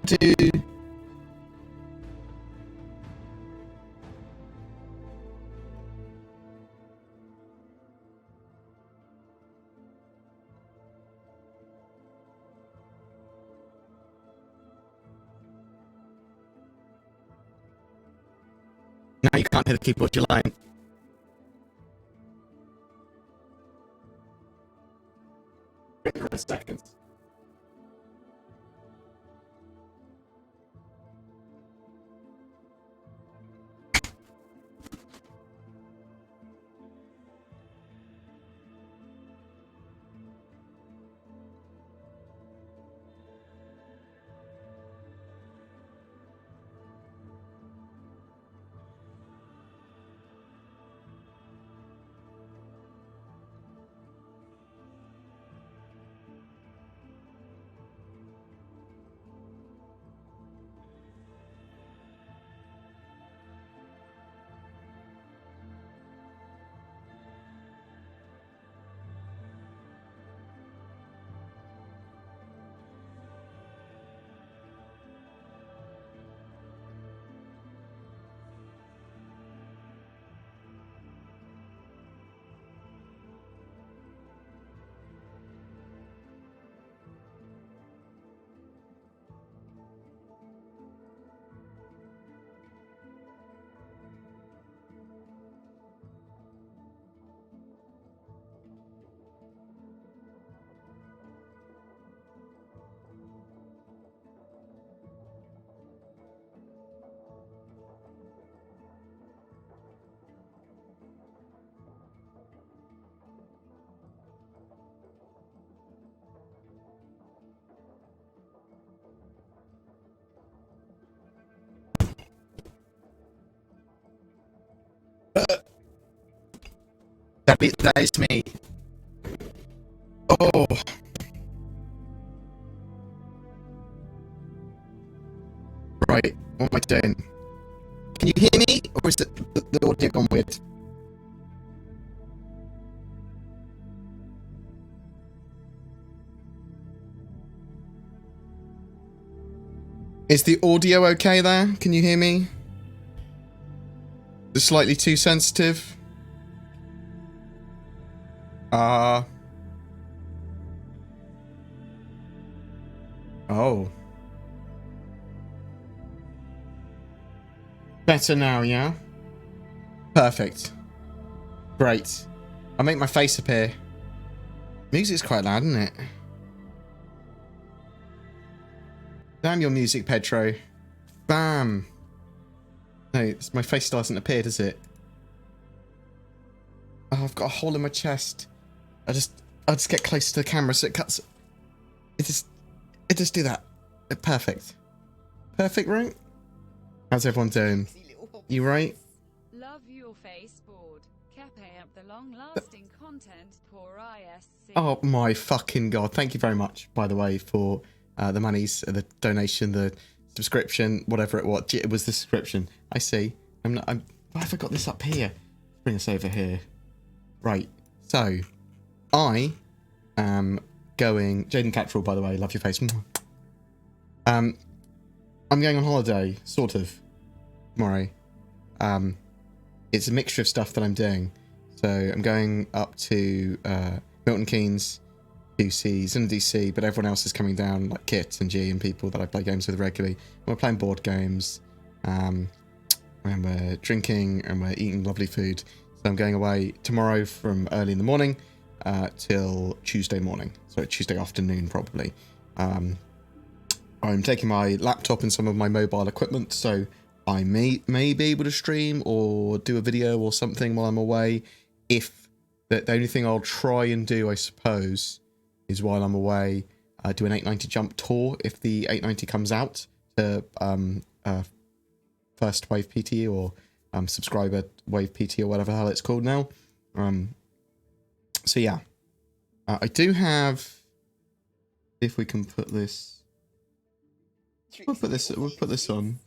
to... Now you can't hear the keyboard, you're lying. Wait for a second. That is me. Oh. Right, what am I doing? Can you hear me? Or is the audio gone weird? Is the audio okay there? Can you hear me? Is it slightly too sensitive? Oh. Better now, yeah? Perfect. Great. I'll make my face appear. Music's quite loud, isn't it? Damn your music, Pedro. Bam. No, my face still hasn't appeared, has it? Oh, I've got a hole in my chest. I'll just get closer to the camera so it cuts. It just do that. Perfect. Perfect, right? How's everyone doing? You right? Love your face board. Keeping up the long-lasting content. Poor ISC. Oh my fucking god! Thank you very much, by the way, for the monies, the donation, the subscription, whatever it was. It was the subscription. I see. Why have I got this up here? Bring us over here. Right. So, I am going. Jaden Cattrall, by the way, love your face. I'm going on holiday, sort of, tomorrow. It's a mixture of stuff that I'm doing. So I'm going up to Milton Keynes to see DC, but everyone else is coming down, like Kit and G and people that I play games with regularly. We're playing board games, and we're drinking and we're eating lovely food. So I'm going away tomorrow from early in the morning till Tuesday morning. So Tuesday afternoon, probably. I'm taking my laptop and some of my mobile equipment, so I may be able to stream or do a video or something while I'm away. If the only thing I'll try and do, I suppose, is while I'm away, do an 890 jump tour if the 890 comes out to first wave PT or subscriber wave PT or whatever the hell it's called now. So yeah, I do have. If we can put this. We'll put this on.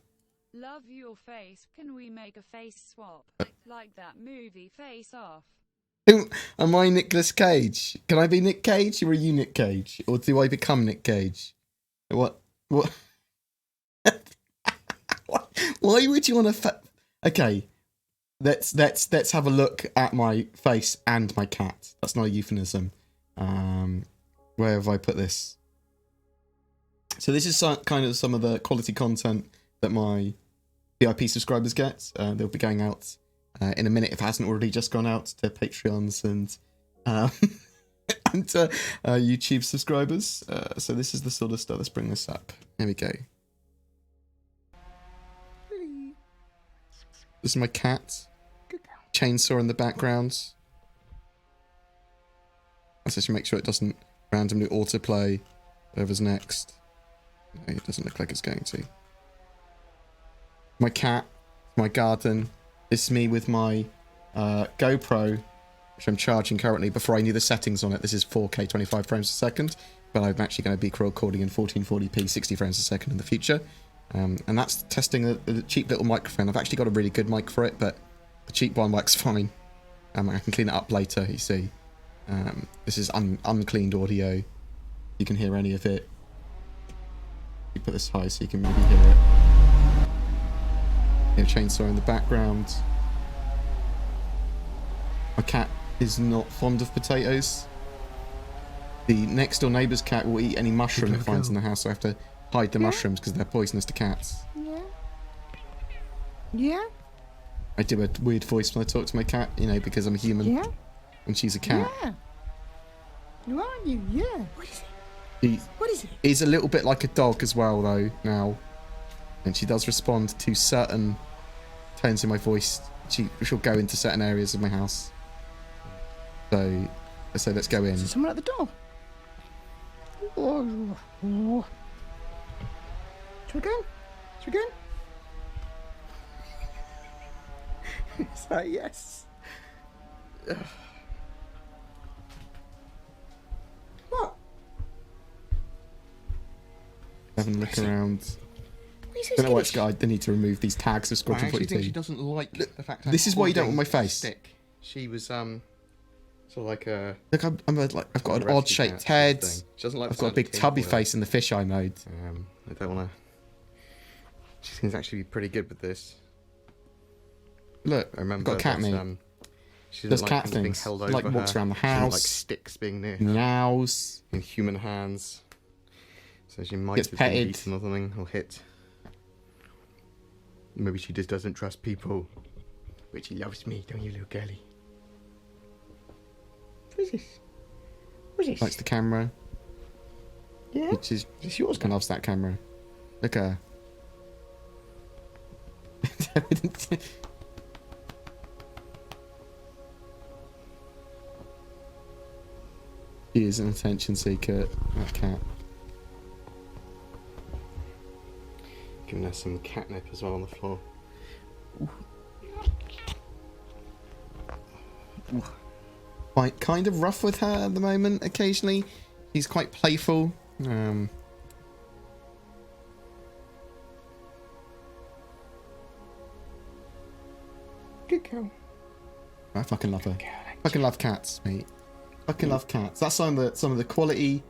Love your face. Can we make a face swap? Like that movie Face Off. Am I Nicolas Cage? Can I be Nick Cage or are you Nick Cage? Or do I become Nick Cage? What? Why would you want to? Okay, let's have a look at my face and my cat. That's not a euphemism. Where have I put this? So this is kind of some of the quality content that my VIP subscribers get. They'll be going out in a minute if it hasn't already just gone out to Patreons and and YouTube subscribers. So this is the sort of stuff. Let's bring this up. Here we go. This is my cat. Chainsaw in the background. Let's just make sure it doesn't randomly autoplay whoever's next. No, it doesn't look like it's going to. My cat, my garden. This is me with my GoPro, which I'm charging currently before I knew the settings on it. This is 4K 25 frames a second, but I'm actually going to be recording in 1440p 60 frames a second in the future. And that's testing a cheap little microphone. I've actually got a really good mic for it, but the cheap one works fine. I can clean it up later, you see. This is uncleaned audio. You can hear any of it. You put this high so you can maybe hear it. A chainsaw in the background. My cat is not fond of potatoes. The next door neighbour's cat will eat any mushroom it finds in the house, so I have to hide the mushrooms because they're poisonous to cats. Yeah. Yeah. I do a weird voice when I talk to my cat, you know, because I'm a human. Yeah. And she's a cat. Yeah. You are you? Yeah. What is it? What is it? He's a little bit like a dog as well, though, now. And she does respond to certain tones in my voice. She'll go into certain areas of my house. So let's go in. Is there someone at the door? Oh. Should we go in? Should we go in? Is that yes? What? Having a look around. Why I don't know why it's got. They need to remove these tags of Squadron 42. I actually think she doesn't like the fact that this is why you don't want my face. Stick. She was sort of like a. Look, I've got an odd-shaped head. She doesn't like. I've got a big tubby face in the fisheye mode. I don't want to. She seems actually be pretty good with this. Look, I remember I've got cat that, meat. She Does doesn't cat like being things. held over Like walks her. around the She doesn't house. like sticks being near her. Meows. In human hands. So she might Gets have been petted. beaten or something, or hit. Maybe she just doesn't trust people. But she loves me, don't you, little girlie? What is this? What is this? Likes the camera. Yeah. Which is Is this yours? kind of loves that camera. Look at her. She is an attention seeker, that cat. Giving her some catnip as well on the floor. Quite kind of rough with her at the moment, occasionally. She's quite playful. Good girl. I fucking love her. Fucking love cats, mate. Fucking love cats. That's some of the quality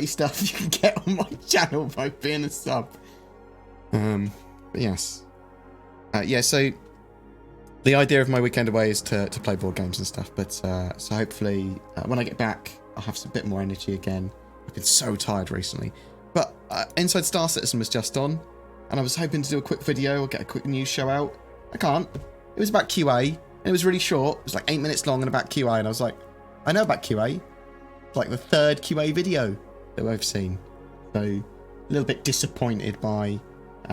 stuff you can get on my channel by being a sub. But yes. Yeah, so the idea of my weekend away is to play board games and stuff, but so hopefully when I get back I'll have a bit more energy again. I've been so tired recently. But Inside Star Citizen was just on, and I was hoping to do a quick video or get a quick news show out. I can't. It was about QA, and it was really short. It was like 8 minutes long and about QA, and I was like, I know about QA. It's like the third QA video that we've seen. So a little bit disappointed by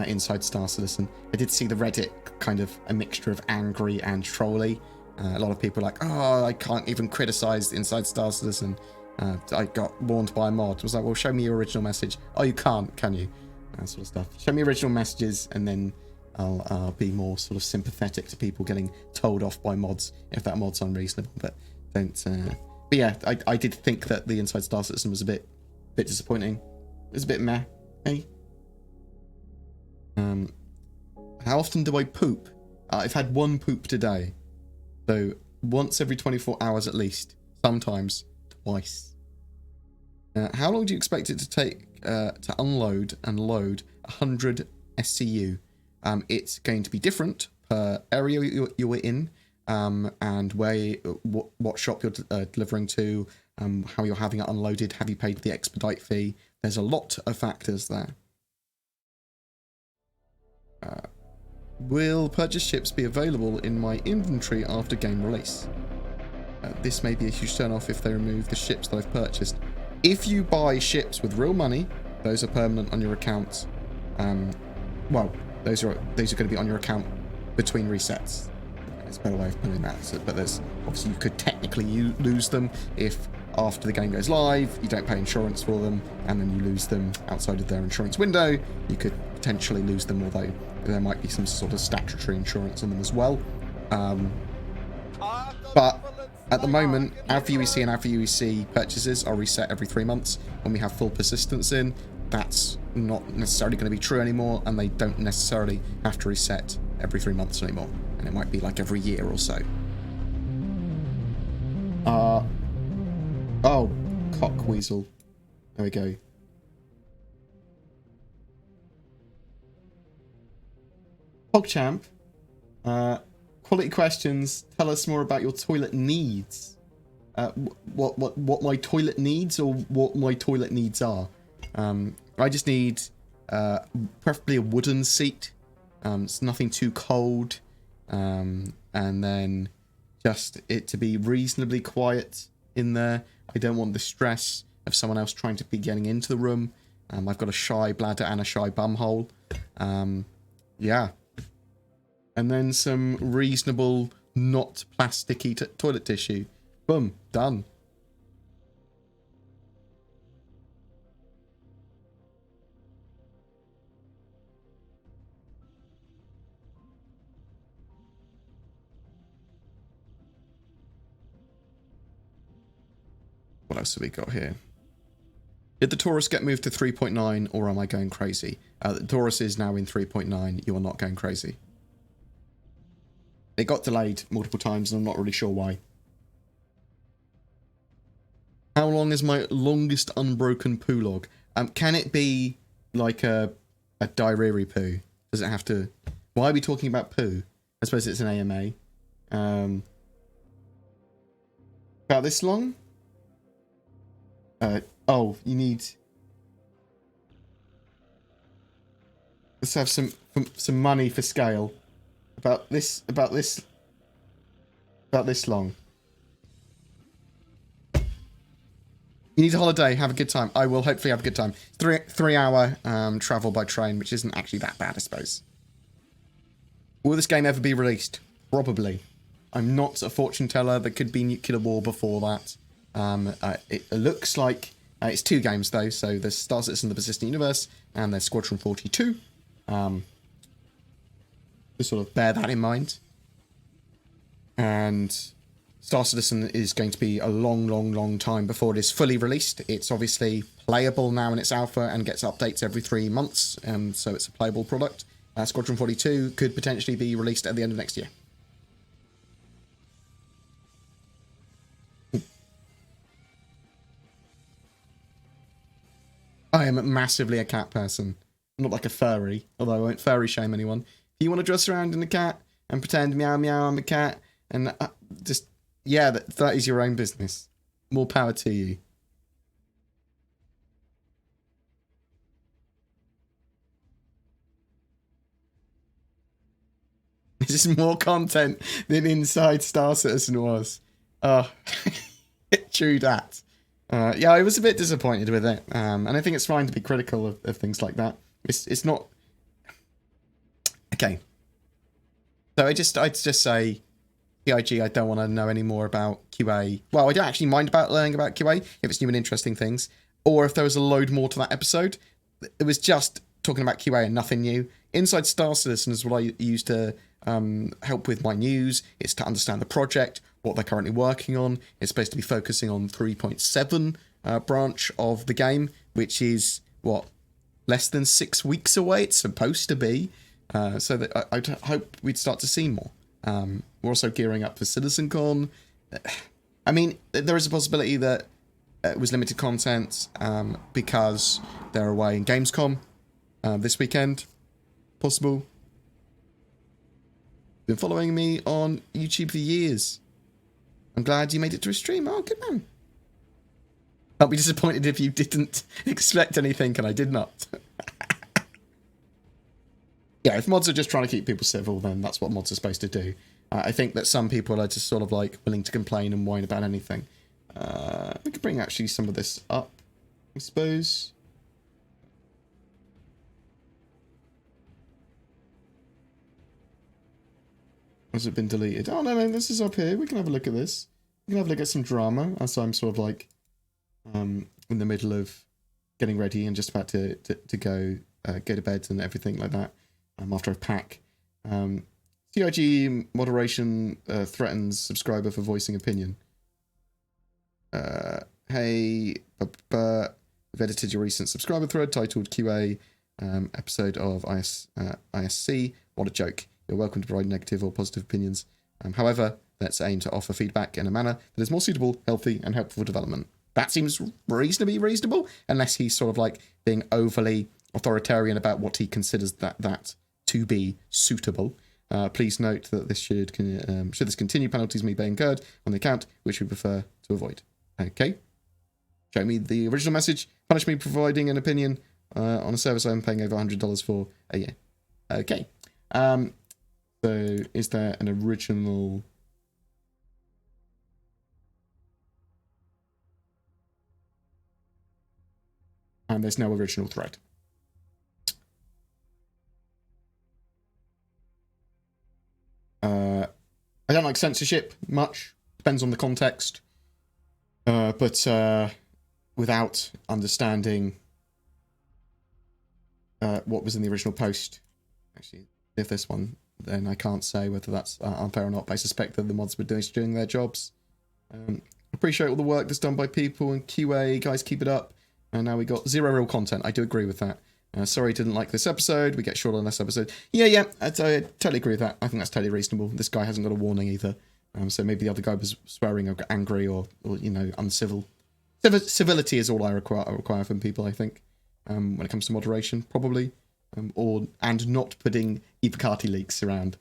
Inside Star Citizen. I did see the Reddit kind of a mixture of angry and trolly. A lot of people were like, oh, I can't even criticize Inside Star Citizen. I got warned by a mod. I was like, well, show me your original message. Oh, you can't, can you? That sort of stuff. Show me original messages, and then I'll be more sort of sympathetic to people getting told off by mods if that mod's unreasonable. But don't. But yeah, I did think that the Inside Star Citizen was a bit disappointing. It was a bit meh. Hey. How often do I poop? I've had one poop today. So once every 24 hours at least. Sometimes twice. How long do you expect it to take to unload and load 100 SCU? It's going to be different per area you're in, and what shop you're delivering to, how you're having it unloaded, have you paid the expedite fee. There's a lot of factors there. Will purchased ships be available in my inventory after game release? This may be a huge turn-off if they remove the ships that I've purchased. If you buy ships with real money, those are permanent on your account. Well, those are going to be on your account between resets. It's a better way of putting that. But there's obviously you could technically lose them if after the game goes live you don't pay insurance for them, and then you lose them outside of their insurance window. You could potentially lose them, although there might be some sort of statutory insurance on them as well. But at the moment, Alpha UEC and Alpha UEC purchases are reset every 3 months. When we have full persistence in, that's not necessarily going to be true anymore, and they don't necessarily have to reset every 3 months anymore. And it might be like every year or so. Oh, cockweasel. There we go. PogChamp. Quality questions. Tell us more about your toilet needs. What my toilet needs, or what my toilet needs are. I just need preferably a wooden seat. It's nothing too cold, and then just it to be reasonably quiet in there. I don't want the stress of someone else trying to be getting into the room. I've got a shy bladder and a shy bumhole. Yeah. And then some reasonable, not plasticky toilet tissue. Boom, done. What else have we got here? Did the Taurus get moved to 3.9, or am I going crazy? The Taurus is now in 3.9. You are not going crazy. It got delayed multiple times, and I'm not really sure why. How long is my longest unbroken poo log? Can it be like a diarrhea poo? Does it have to... Why are we talking about poo? I suppose it's an AMA. About this long? Oh, you need... Let's have some money for scale. About this long. You need a holiday, have a good time. I will hopefully have a good time. 3 hour travel by train, which isn't actually that bad, I suppose. Will this game ever be released? Probably. I'm not a fortune teller. There could be nuclear war before that. It looks like it's 2 games though. So there's Star Citizen: The Persistent Universe and there's Squadron 42. Just sort of bear that in mind. And Star Citizen is going to be a long time before it is fully released. It's obviously playable now in its alpha and gets updates every 3 months, and so it's a playable product. Squadron 42 could potentially be released at the end of next year. I am massively a cat person. Not like a furry, although I won't furry shame anyone. If you want to dress around in a cat and pretend meow meow I'm a cat, and just, yeah, that is your own business. More power to you. This is more content than Inside Star Citizen was. True that. Yeah, I was a bit disappointed with it, and I think it's fine to be critical of things like that. It's not... Okay. So I'd just say, CIG, I don't want to know any more about QA. Well, I don't actually mind about learning about QA if it's new and interesting things, or if there was a load more to that episode. It was just talking about QA and nothing new. Inside Star Citizen is what I use to help with my news. It's to understand the project, what they're currently working on. It's supposed to be focusing on 3.7 branch of the game, which is, what, less than 6 weeks away? It's supposed to be. So that I'd hope we'd start to see more. We're also gearing up for CitizenCon. I mean, there is a possibility that it was limited content because they're away in Gamescom this weekend. Possible. Been following me on YouTube for years. I'm glad you made it to a stream. Oh, good man. I'll be disappointed if you didn't expect anything, and I did not. Yeah, if mods are just trying to keep people civil, then that's what mods are supposed to do. I think that some people are just sort of like willing to complain and whine about anything. We could bring actually some of this up, I suppose. Has it been deleted? Oh, no, this is up here. We can have a look at this. We can have a look at some drama as I'm sort of like in the middle of getting ready and just about to go to bed and everything like that after I pack. CIG moderation threatens subscriber for voicing opinion. Hey, I've edited your recent subscriber thread titled QA episode of ISC. What a joke. You're welcome to provide negative or positive opinions. However, let's aim to offer feedback in a manner that is more suitable, healthy, and helpful for development. That seems reasonably reasonable, unless he's sort of like being overly authoritarian about what he considers that to be suitable. Please note that this should this continue, penalties may be incurred on the account, which we prefer to avoid. Okay. Show me the original message. Punish me providing an opinion on a service I'm paying over $100 for a year. Okay. So is there an original? And there's no original thread. I don't like censorship much. Depends on the context. But without understanding what was in the original post, actually, if this one, then I can't say whether that's unfair or not. But I suspect that the mods were doing their jobs. Appreciate all the work that's done by people in QA. Guys, keep it up. And now we got 0 real content. I do agree with that. Sorry, didn't like this episode. We get short on this episode. Yeah, I totally agree with that. I think that's totally reasonable. This guy hasn't got a warning either. So maybe the other guy was swearing or angry or you know, uncivil. Civility is all I require from people, I think, when it comes to moderation, probably. And not putting Ivacati leaks around.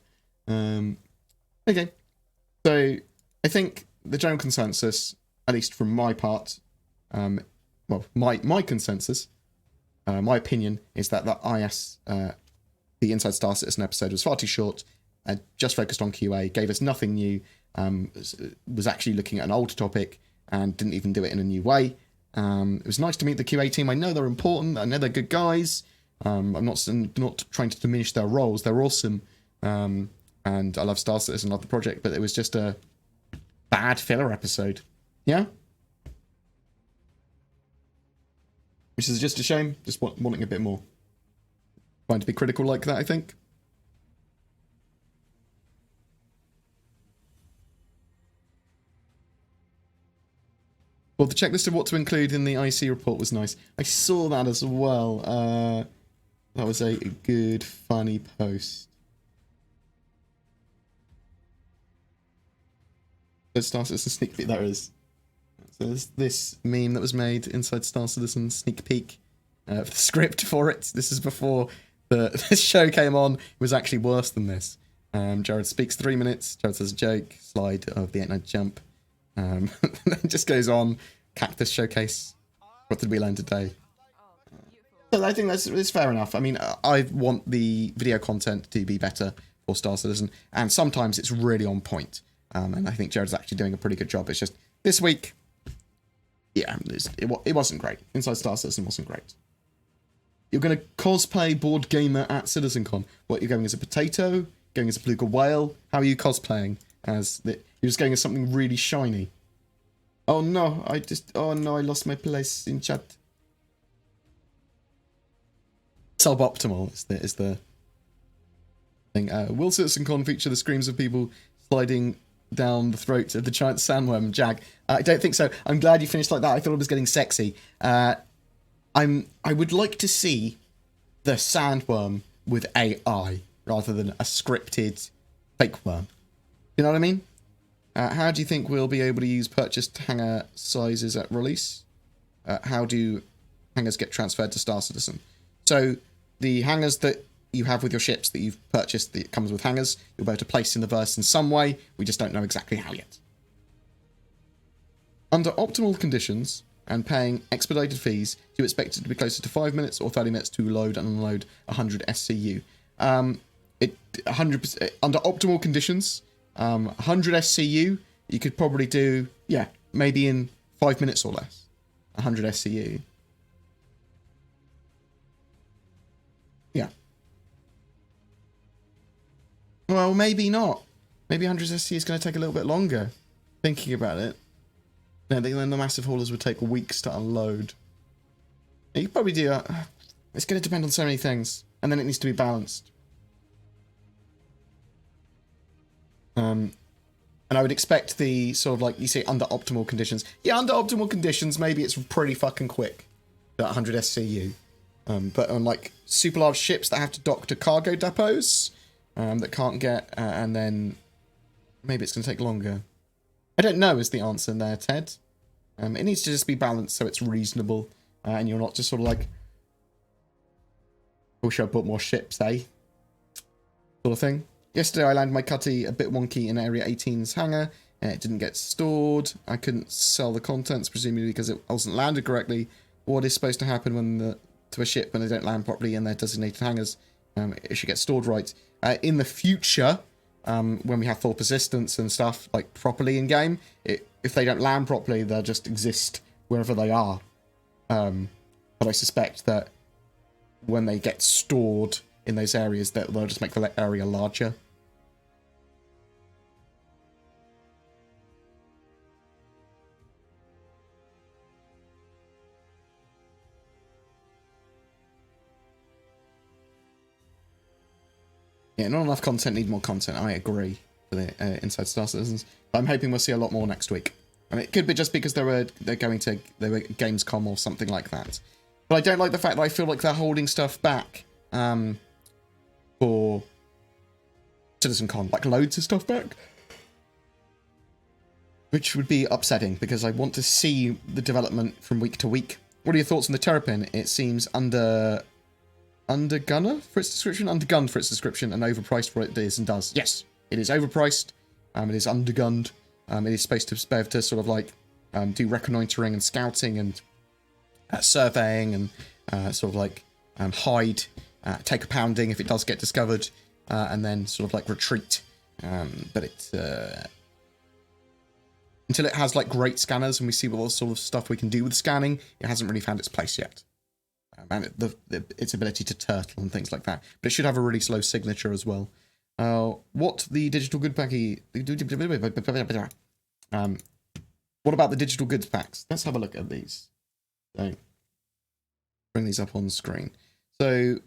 Okay. So I think the general consensus, at least from my part, well, my consensus, my opinion is that the Inside Star Citizen episode was far too short, just focused on QA, gave us nothing new, was actually looking at an old topic and didn't even do it in a new way. It was nice to meet the QA team. I know they're important. I know they're good guys. I'm not trying to diminish their roles. They're awesome. And I love Star Citizen, love the project, but it was just a bad filler episode. Yeah? Which is just a shame. Just wanting a bit more. Trying to be critical like that, I think. Well, the checklist of what to include in the IC report was nice. I saw that as well. That was a good, funny post. Star Citizen sneak peek, there it is. So there's this meme that was made inside Star Citizen sneak peek. The script for it, this is before this show came on, it was actually worse than this. Jared speaks 3 minutes, Jared says a joke, slide of the 8-night jump. And then it just goes on, Cactus Showcase, what did we learn today? So I think that's fair enough. I mean, I want the video content to be better for Star Citizen, and sometimes it's really on point. And I think Jared's actually doing a pretty good job. It's just, this week, yeah, it wasn't great. Inside Star Citizen wasn't great. You're going to cosplay BoredGamer at CitizenCon. What, you're going as a potato? Going as a beluga whale? How are you cosplaying? You're just going as something really shiny. Oh no, I lost my place in chat. Suboptimal is the thing. Will CitizenCon feature the screams of people sliding down the throat of the giant sandworm, Jag? I don't think so. I'm glad you finished like that. I thought it was getting sexy. I would like to see the sandworm with AI rather than a scripted fake worm. You know what I mean? How do you think we'll be able to use purchased hanger sizes at release? How do hangers get transferred to Star Citizen? So the hangers that you have with your ships that you've purchased that comes with hangars, you'll be able to place in the verse in some way. We just don't know exactly how yet. Under optimal conditions and paying expedited fees, you expect it to be closer to 5 minutes or 30 minutes to load and unload 100 SCU. 100% under optimal conditions, 100 SCU, you could probably do, yeah, maybe in 5 minutes or less. 100 SCU. Yeah. Well, maybe not. Maybe 100 SCU is going to take a little bit longer. Thinking about it. No, then the massive haulers would take weeks to unload. You could probably do that. It's going to depend on so many things. And then it needs to be balanced. And I would expect the sort of like, you say, under optimal conditions. Yeah, under optimal conditions, maybe it's pretty fucking quick. That 100 SCU. But on like super large ships that have to dock to cargo depots, that can't get, and then maybe it's going to take longer. I don't know is the answer there, Ted. It needs to just be balanced so it's reasonable, and you're not just sort of like, wish I bought more ships, eh? Sort of thing. Yesterday I landed my cutty a bit wonky in Area 18's hangar. It didn't get stored. I couldn't sell the contents, presumably because it wasn't landed correctly. What is supposed to happen when to a ship when they don't land properly in their designated hangars? It should get stored right. In the future, when we have full persistence and stuff like properly in game, if they don't land properly, they'll just exist wherever they are. But I suspect that when they get stored in those areas, that they'll just make the area larger. Yeah, not enough content, need more content. I agree for the Inside Star Citizens. But I'm hoping we'll see a lot more next week. I mean, it could be just because they were Gamescom or something like that. But I don't like the fact that I feel like they're holding stuff back for CitizenCon. Like loads of stuff back. Which would be upsetting because I want to see the development from week to week. What are your thoughts on the Terrapin? It seems undergunned for its description, and overpriced for what it is and does. Yes, it is overpriced. It is undergunned. It is supposed to be able to sort of like do reconnoitering and scouting and surveying and sort of like hide, take a pounding if it does get discovered, and then sort of like retreat. But it until it has like great scanners and we see what sort of stuff we can do with scanning, it hasn't really found its place yet. And its ability to turtle and things like that. But it should have a really slow signature as well. What the digital good packy... what about the digital goods packs? Let's have a look at these. So, bring these up on screen. So,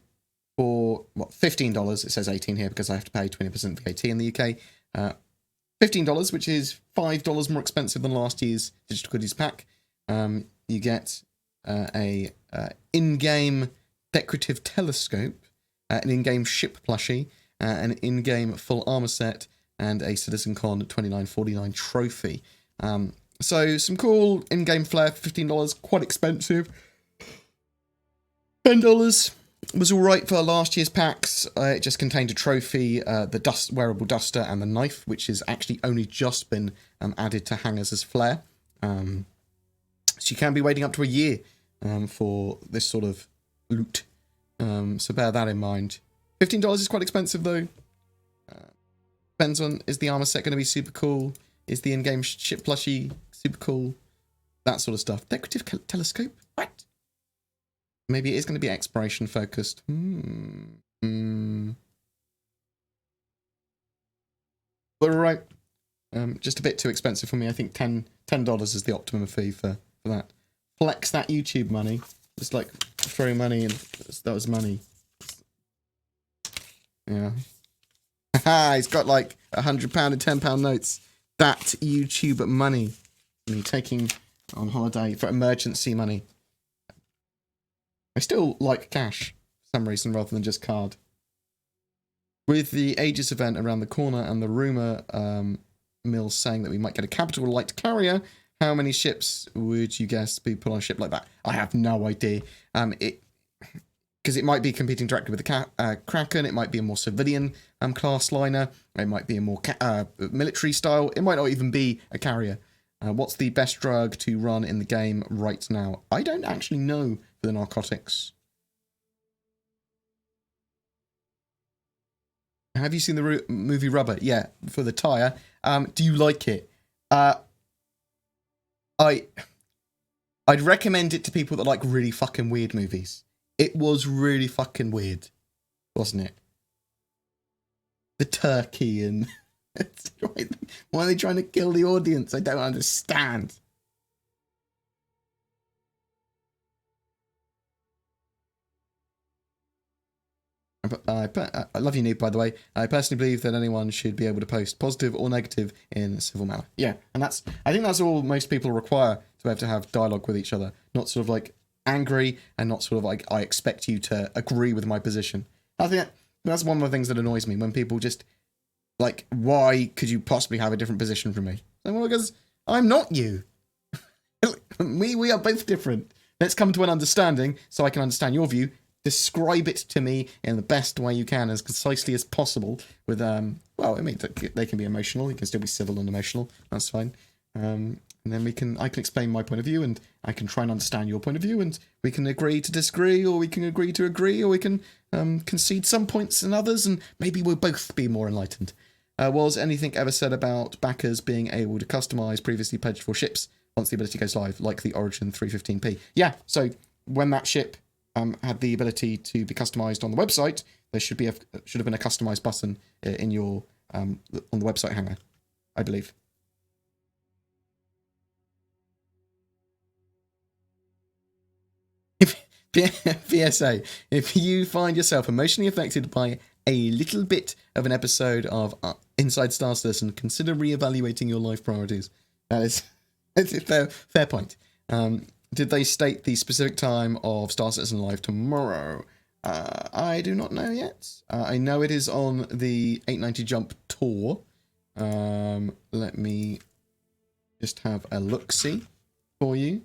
for, what, $15, it says 18 here because I have to pay 20% VAT in the UK. $15, which is $5 more expensive than last year's digital goodies pack. You get a in-game decorative telescope, an in-game ship plushie, an in-game full armor set, and a CitizenCon 2949 trophy. So some cool in-game flair for $15, quite expensive. $10 was alright for last year's packs. It just contained a trophy, the wearable duster, and the knife, which has actually only just been added to hangars as flair. So you can be waiting up to a year for this sort of loot. So bear that in mind. $15 is quite expensive though. Depends on, is the armor set going to be super cool? Is the in-game ship plushie super cool? That sort of stuff. Decorative telescope? What? Maybe it is going to be exploration focused. But alright. Just a bit too expensive for me. I think $10 is the optimum fee for that. Flex that YouTube money. Just like throw money and that was money. Yeah. Haha, he's got like £100 and £10 notes. That YouTube money. Me taking on holiday for emergency money. I still like cash for some reason rather than just card. With the Aegis event around the corner and the rumour mills saying that we might get a capital light carrier, how many ships would you guess be put on a ship like that? I have no idea. It because it might be competing directly with the Kraken, it might be a more civilian class liner, it might be a more military style, it might not even be a carrier. What's the best drug to run in the game right now? I don't actually know for the narcotics. Have you seen the movie Rubber? Yeah, for the tyre. Do you like it? I'd recommend it to people that like really fucking weird movies. It was really fucking weird, wasn't it? The turkey and... Why are they trying to kill the audience? I don't understand. I love you, Noob, by the way. I personally believe that anyone should be able to post positive or negative in a civil manner. Yeah, and I think that's all most people require to have dialogue with each other. Not sort of like angry and not sort of like, I expect you to agree with my position. I think that's one of the things that annoys me, when people just like, why could you possibly have a different position from me? Well, because I'm not you. we are both different. Let's come to an understanding so I can understand your view. Describe it to me in the best way you can, as concisely as possible. With well, I mean, they can be emotional. You can still be civil and emotional. That's fine. And then I can explain my point of view, and I can try and understand your point of view, and we can agree to disagree, or we can agree to agree, or we can concede some points and others, and maybe we'll both be more enlightened. Was anything ever said about backers being able to customize previously pledged for ships once the ability goes live, like the Origin 315p? Yeah, so when that ship had the ability to be customized on the website, there should have been a customized button in your on the website hanger, I believe. VSA, if you find yourself emotionally affected by a little bit of an episode of Inside Star Citizen, consider reevaluating your life priorities. That is a fair point. Did they state the specific time of Star Citizen Live tomorrow? I do not know yet. I know it is on the 890 Jump tour. Let me just have a look-see for you.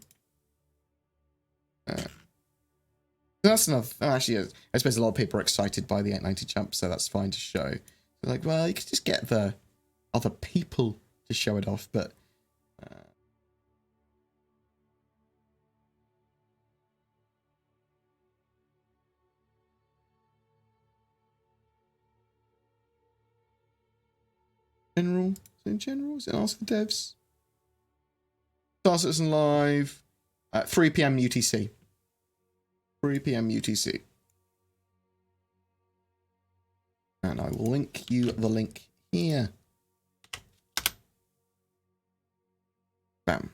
That's enough. Actually, I suppose a lot of people are excited by the 890 Jump, so that's fine to show. They're like, well, you could just get the other people to show it off, but... General? In general? Is it ask the devs? Star Citizen Live at 3 PM UTC. 3 PM UTC. And I will link you the link here. Bam.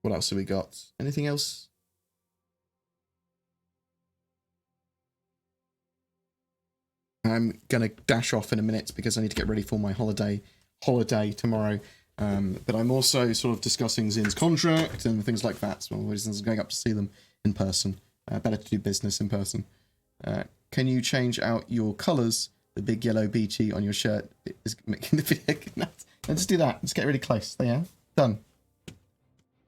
What else have we got? Anything else? I'm going to dash off in a minute because I need to get ready for my holiday tomorrow. But I'm also sort of discussing Zin's contract and things like that. So one reasons going up to see them in person. Better to do business in person. Can you change out your colours? The big yellow beachy on your shirt is making the video. Let's do that. Let's get really close. There you are. Done.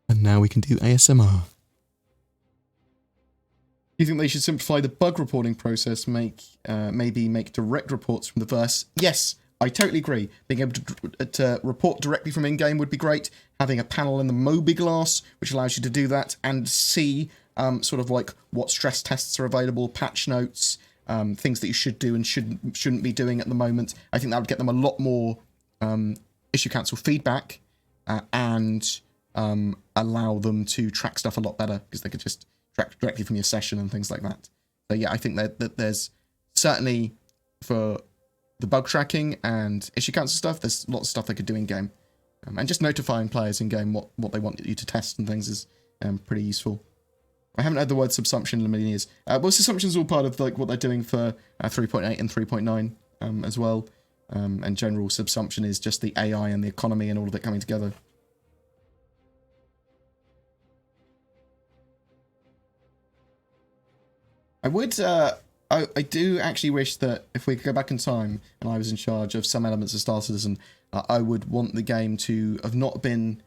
And now we can do ASMR. Do you think they should simplify the bug reporting process, maybe make direct reports from the verse? Yes, I totally agree. Being able to report directly from in-game would be great. Having a panel in the Moby Glass, which allows you to do that and see sort of like what stress tests are available, patch notes, things that you should do and shouldn't be doing at the moment. I think that would get them a lot more issue council feedback and allow them to track stuff a lot better, because they could just track directly from your session and things like that. So yeah, I think that there's certainly, for the bug tracking and issue council stuff, there's lots of stuff they could do in game, and just notifying players in game what they want you to test and things is pretty useful. I haven't heard the word subsumption in a million years. Well, subsumption is all part of like what they're doing for 3.8 and 3.9 as well, and general subsumption is just the AI and the economy and all of it coming together. I would, I do actually wish that if we could go back in time and I was in charge of some elements of Star Citizen, I would want the game to have not been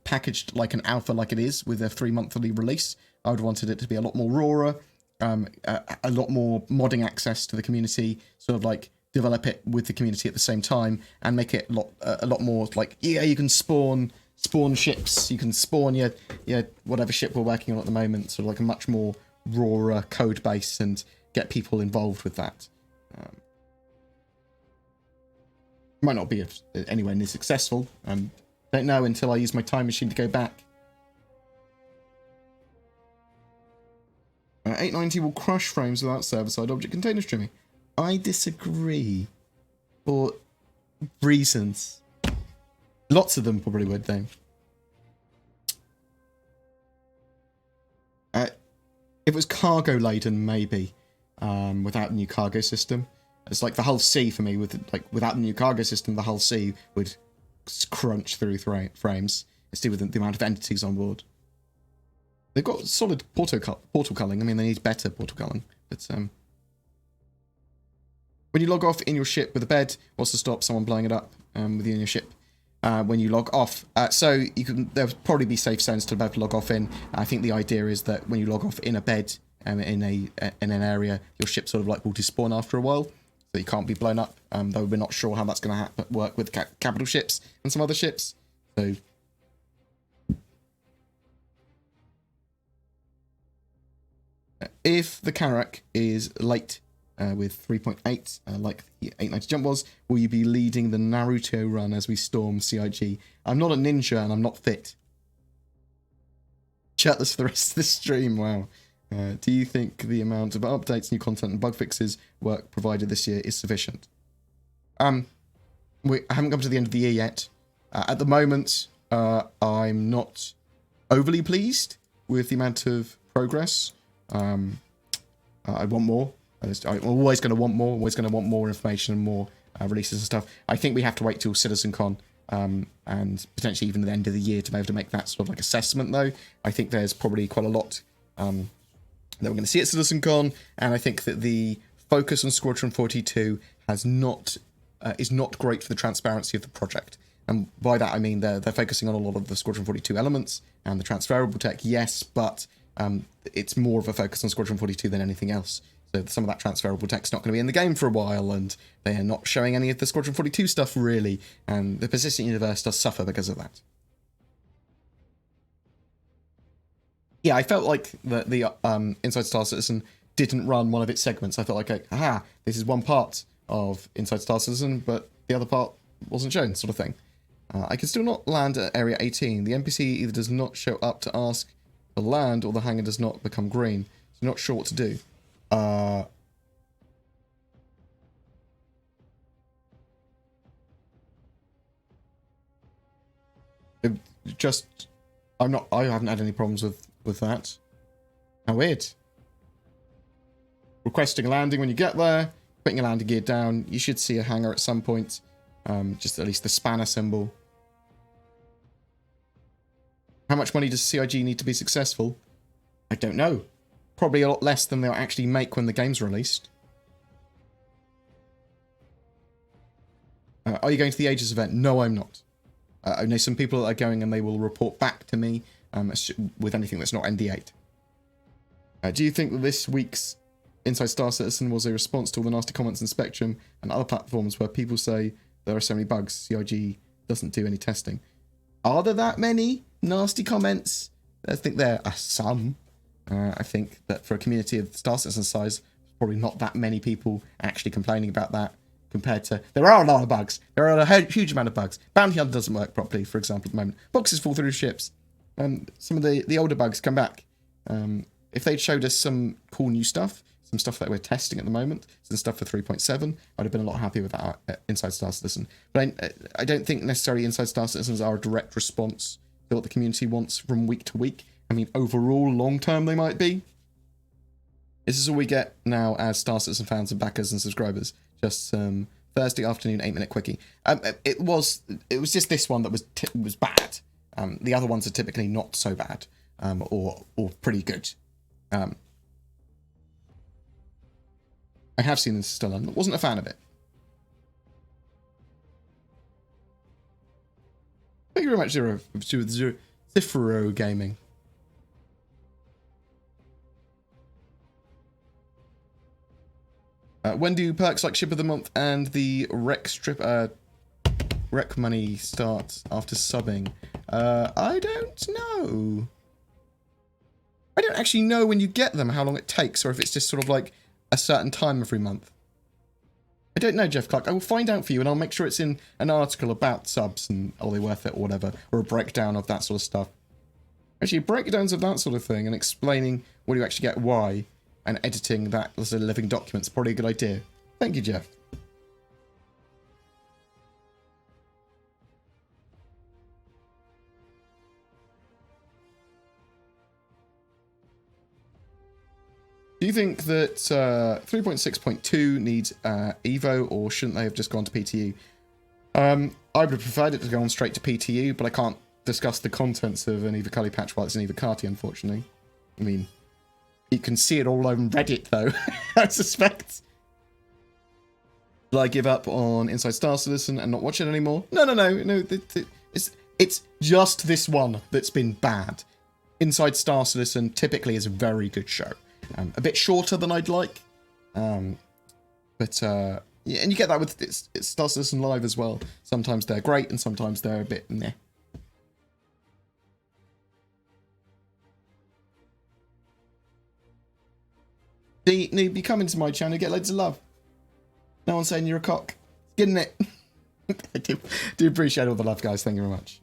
packaged like an alpha like it is with a 3-monthly release. I would have wanted it to be a lot more rawer, a lot more modding access to the community, sort of like develop it with the community at the same time, and make it a lot more like, yeah, you can spawn ships, you can spawn your whatever ship we're working on at the moment, sort of like a much more raw code base, and get people involved with that. Might not be anywhere near successful. Don't know until I use my time machine to go back. 890 will crush frames without server-side object container streaming. I disagree. For reasons. Lots of them probably would, though. If it was cargo-laden, maybe. Without a new cargo system. It's like the whole sea for me. Without the new cargo system, the whole sea would crunch through frames. It's to do with the amount of entities on board. They've got solid portal culling. I mean, they need better portal culling. But when you log off in your ship with a bed, what's to stop someone blowing it up within your ship? When you log off, so there'll probably be safe zones to be able to log off in. I think the idea is that when you log off in a bed in an area, your ship sort of like will despawn after a while, so you can't be blown up. Though we're not sure how that's going to work with capital ships and some other ships. So. If the Karak is late with 3.8, like the 890 jump was, will you be leading the Naruto run as we storm CIG? I'm not a ninja and I'm not fit. Chatless for the rest of the stream, wow. Do you think the amount of updates, new content and bug fixes work provided this year is sufficient? I haven't come to the end of the year yet. At the moment, I'm not overly pleased with the amount of progress. I want more. I'm always going to want more. Always going to want more information and more releases and stuff. I think we have to wait till CitizenCon and potentially even the end of the year to be able to make that sort of like assessment. Though I think there's probably quite a lot that we're going to see at CitizenCon, and I think that the focus on Squadron 42 is not great for the transparency of the project. And by that I mean they're focusing on a lot of the Squadron 42 elements and the transferable tech, yes, but it's more of a focus on Squadron 42 than anything else. So some of that transferable tech's not going to be in the game for a while, and they are not showing any of the Squadron 42 stuff, really, and the persistent universe does suffer because of that. Yeah, I felt like the Inside Star Citizen didn't run one of its segments. I felt like, aha, this is one part of Inside Star Citizen, but the other part wasn't shown, sort of thing. I can still not land at Area 18. The NPC either does not show up to ask for land, or the hangar does not become green. So not sure what to do. I haven't had any problems with that. How weird. Requesting a landing when you get there, putting your landing gear down. You should see a hangar at some point. Just at least the spanner symbol. How much money does CIG need to be successful? I don't know. Probably a lot less than they'll actually make when the game's released. Are you going to the Aegis event? No, I'm not. I know some people that are going, and they will report back to me with anything that's not ND8. Do you think that this week's Inside Star Citizen was a response to all the nasty comments in Spectrum and other platforms where people say there are so many bugs, CIG doesn't do any testing? Are there that many nasty comments? I think there are some. I think that for a community of Star Citizen size, probably not that many people actually complaining about that compared to... There are a lot of bugs. There are a huge amount of bugs. Bounty Hunter doesn't work properly, for example, at the moment. Boxes fall through ships. Some of the older bugs come back. If they'd showed us some cool new stuff, some stuff that we're testing at the moment, some stuff for 3.7, I'd have been a lot happier with that Inside Star Citizen. But I don't think necessarily Inside Star Citizens are a direct response to what the community wants from week to week. I mean, overall, long-term, they might be. This is all we get now as Star Citizen fans and backers and subscribers. Just Thursday afternoon 8-minute quickie. It was just this one that was bad. The other ones are typically not so bad, or pretty good. I have seen this still, and wasn't a fan of it. Thank you very much, Zifro Gaming. When do perks like Ship of the Month and the rec money start after subbing? I don't know. I don't actually know when you get them, how long it takes, or if it's just sort of like a certain time every month. I don't know, Jeff Clark. I will find out for you, and I'll make sure it's in an article about subs and are they worth it or whatever, or a breakdown of that sort of stuff. Actually, breakdowns of that sort of thing and explaining what you actually get, why, and editing that as a living document is probably a good idea. Thank you, Jeff. Do you think that 3.6.2 needs Evo, or shouldn't they have just gone to PTU? I would have preferred it to go on straight to PTU, but I can't discuss the contents of an Eva Cully patch while it's an Eva Carti, unfortunately. I mean, you can see it all over Reddit, though, I suspect. Will I give up on Inside Star Citizen and not watch it anymore? No. It's just this one that's been bad. Inside Star Citizen typically is a very good show. A bit shorter than I'd like. Yeah, and you get that with it's Star Citizen Live as well. Sometimes they're great and sometimes they're a bit meh. See, noob, you come into my channel, you get loads of love. No one's saying you're a cock. Getting it. I do appreciate all the love, guys. Thank you very much.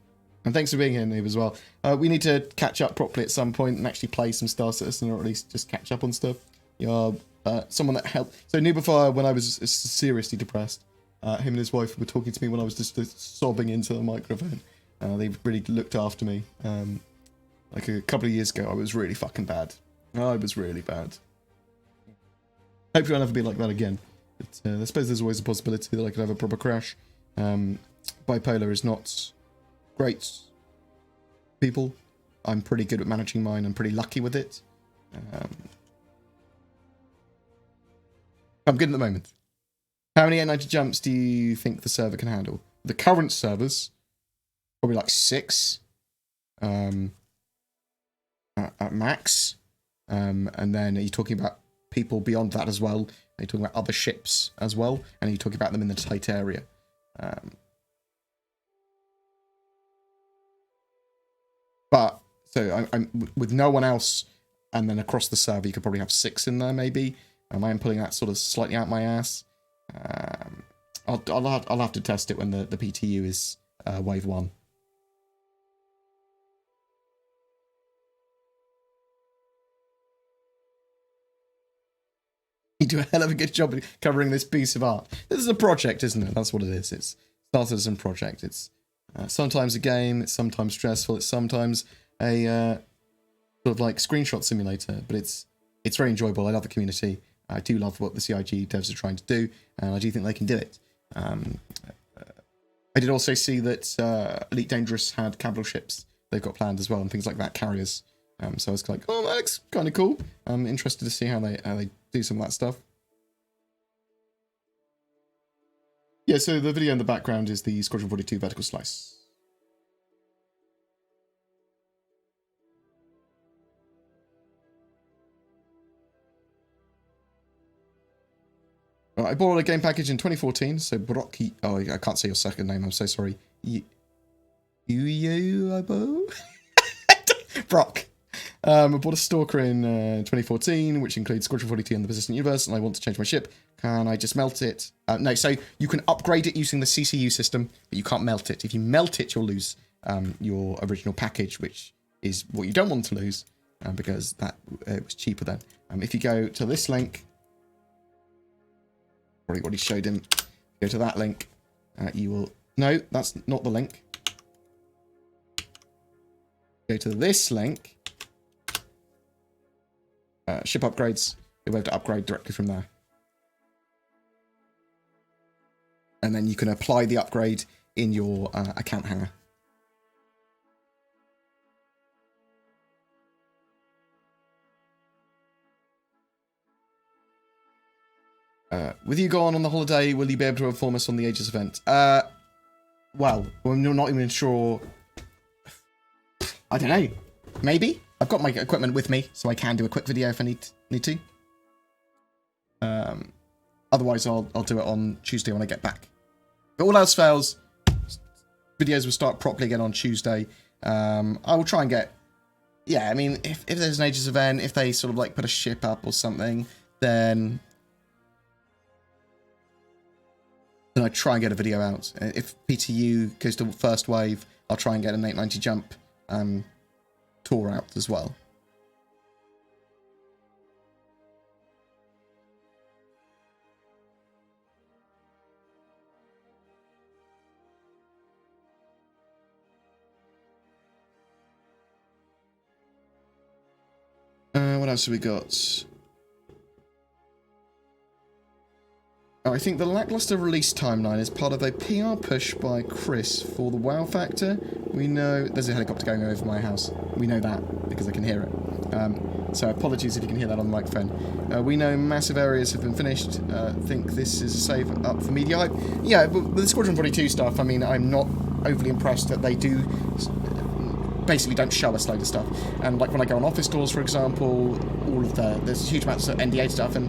And thanks for being here, noob, as well. We need to catch up properly at some point and actually play some Star Citizen, or at least just catch up on stuff. You're someone that helped. So Noobify, when I was seriously depressed, him and his wife were talking to me when I was just sobbing into the microphone. They really looked after me. Like a couple of years ago, I was really fucking bad. I was really bad. Hopefully I'll never be like that again. But I suppose there's always a possibility that I could have a proper crash. Bipolar is not great, people. I'm pretty good at managing mine. I'm pretty lucky with it. I'm good at the moment. How many 890 jumps do you think the server can handle? The current servers, probably like 6 at max. And then are you talking about people beyond that as well? Are you talking about other ships as well? And are you talking about them in the tight area? But, so I'm with no one else, and then across the server, you could probably have 6 in there, maybe. I am pulling that sort of slightly out my ass. I'll have to test it when the PTU is wave 1. You do a hell of a good job of covering this piece of art. This is a project, isn't it? That's what it is. It's Star Citizen project. It's sometimes a game. It's sometimes stressful. It's sometimes a sort of like screenshot simulator. But it's very enjoyable. I love the community. I do love what the CIG devs are trying to do, and I do think they can do it. I did also see that Elite Dangerous had capital ships they've got planned as well, and things like that, carriers. So I was like, oh, that looks kind of cool. I'm interested to see how they do some of that stuff. Yeah, so the video in the background is the Squadron 42 vertical slice. I bought a game package in 2014, so Brocky... Oh, I can't say your second name, I'm so sorry. Brock. I bought a Stalker in 2014, which includes Squadron 42 and the Persistent Universe, and I want to change my ship. Can I just melt it? No, so you can upgrade it using the CCU system, but you can't melt it. If you melt it, you'll lose your original package, which is what you don't want to lose, because that it was cheaper then. If you go to this link... Probably what he showed him. Go to that link. You will... No, that's not the link. Go to this link. Ship upgrades. You'll be able to upgrade directly from there. And then you can apply the upgrade in your account hanger. With you gone on the holiday, will you be able to inform us on the Aegis event? Well, we're not even sure. I don't know. Maybe. I've got my equipment with me, so I can do a quick video if I need to. Otherwise, I'll do it on Tuesday when I get back. If all else fails, videos will start properly again on Tuesday. I will try and get... Yeah, I mean, if there's an Aegis event, if they sort of like put a ship up or something, then I try and get a video out. If PTU goes to first wave, I'll try and get an 890 jump tour out as well. What else have we got? Oh, I think the lackluster release timeline is part of a PR push by Chris for the wow factor. We know... There's a helicopter going over my house. We know that because I can hear it. So apologies if you can hear that on the microphone. We know massive areas have been finished. Think this is a save up for media hype. Yeah, but with the Squadron 42 stuff, I mean, I'm not overly impressed that they do... basically don't show us loads of stuff. And like when I go on office tours, for example, there's huge amounts of NDA stuff, and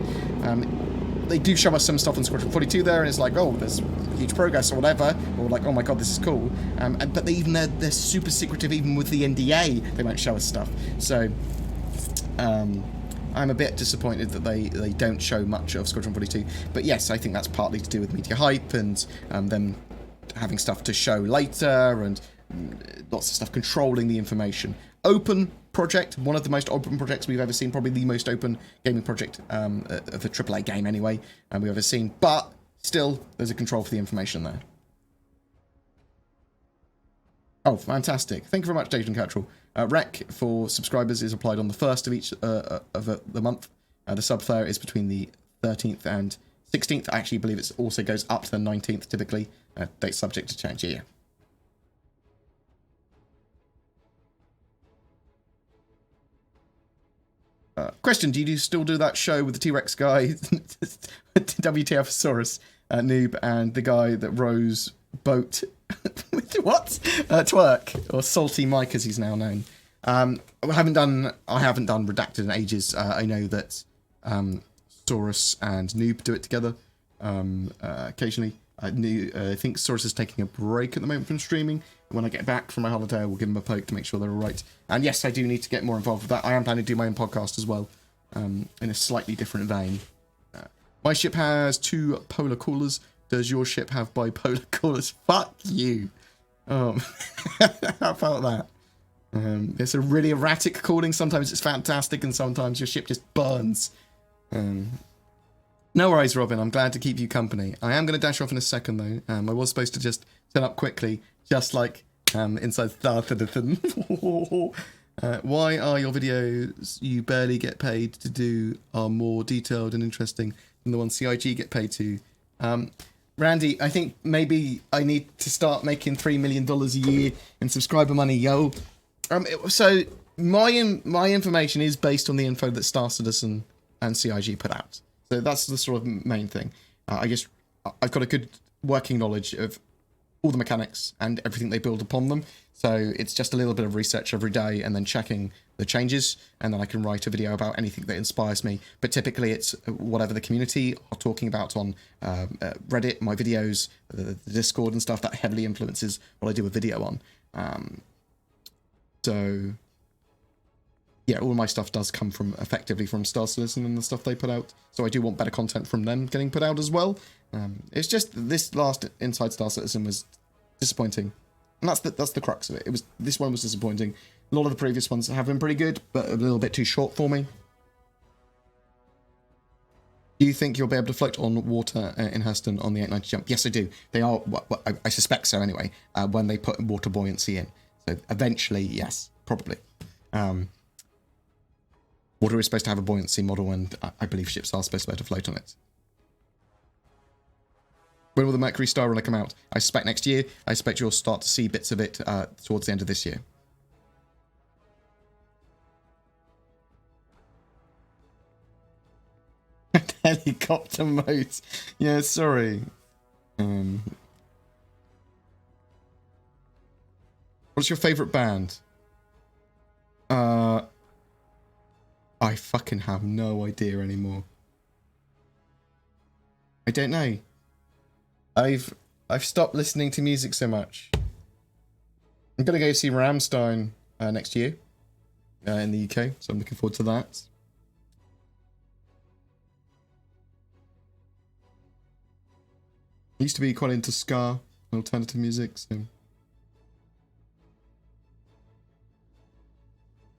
they do show us some stuff on Squadron 42 there, and it's like, oh, there's huge progress or whatever, or like, oh my god, this is cool. But they're super secretive even with the NDA. They won't show us stuff. So I'm a bit disappointed that they don't show much of Squadron 42. But yes, I think that's partly to do with media hype and them having stuff to show later, and lots of stuff controlling the information. Open project, one of the most open projects we've ever seen, probably the most open gaming project of a AAA game anyway, we've ever seen, but still, there's a control for the information there. Oh, fantastic. Thank you very much, Dave and Cattrall. Rec for subscribers is applied on the 1st of each of the month. The sub fare is between the 13th and 16th. I actually believe it also goes up to the 19th typically. Date subject to change, yeah. Question, do you still do that show with the T-Rex guy, WTFsaurus noob, and the guy that rows boat with what? Twerk, or Salty Mike as he's now known. I haven't done Redacted in ages. I know that Saurus and Noob do it together occasionally. I think Saurus is taking a break at the moment from streaming. When I get back from my holiday, I will give him a poke to make sure they're all right. And yes, I do need to get more involved with that. I am planning to do my own podcast as well, in a slightly different vein. My ship has 2 polar coolers. Does your ship have bipolar coolers? Fuck you. How about that? It's a really erratic cooling. Sometimes it's fantastic, and sometimes your ship just burns. No worries, Robin. I'm glad to keep you company. I am going to dash off in a second, though. I was supposed to just turn up quickly, just like inside Star Citizen. Why are your videos you barely get paid to do are more detailed and interesting than the ones CIG get paid to? Randy, I think maybe I need to start making $3 million a year in subscriber money, yo. So my information is based on the info that Star Citizen and CIG put out. So that's the sort of main thing. I guess I've got a good working knowledge of all the mechanics and everything they build upon them. So it's just a little bit of research every day and then checking the changes, and then I can write a video about anything that inspires me. But typically it's whatever the community are talking about on Reddit, my videos, the Discord and stuff, that heavily influences what I do a video on. So yeah, all of my stuff does come from effectively from Star Citizen and the stuff they put out. So I do want better content from them getting put out as well. It's just this last Inside Star Citizen was disappointing, and that's the crux of it. This one was disappointing. A lot of the previous ones have been pretty good, but a little bit too short for me. Do you think you'll be able to float on water in Huston on the 890 jump? Yes, I do. They are. Well, I suspect so anyway. When they put water buoyancy in, so eventually, yes, probably. Water is supposed to have a buoyancy model, and I believe ships are supposed to be able to float on it. When will the Mercury Star Runner come out? I suspect next year. I suspect you'll start to see bits of it towards the end of this year. Helicopter mode. Yeah, sorry. What's your favourite band? I fucking have no idea anymore. I don't know. I've stopped listening to music so much. I'm gonna go see Rammstein next year in the UK, so I'm looking forward to that. I used to be quite into ska and alternative music, so.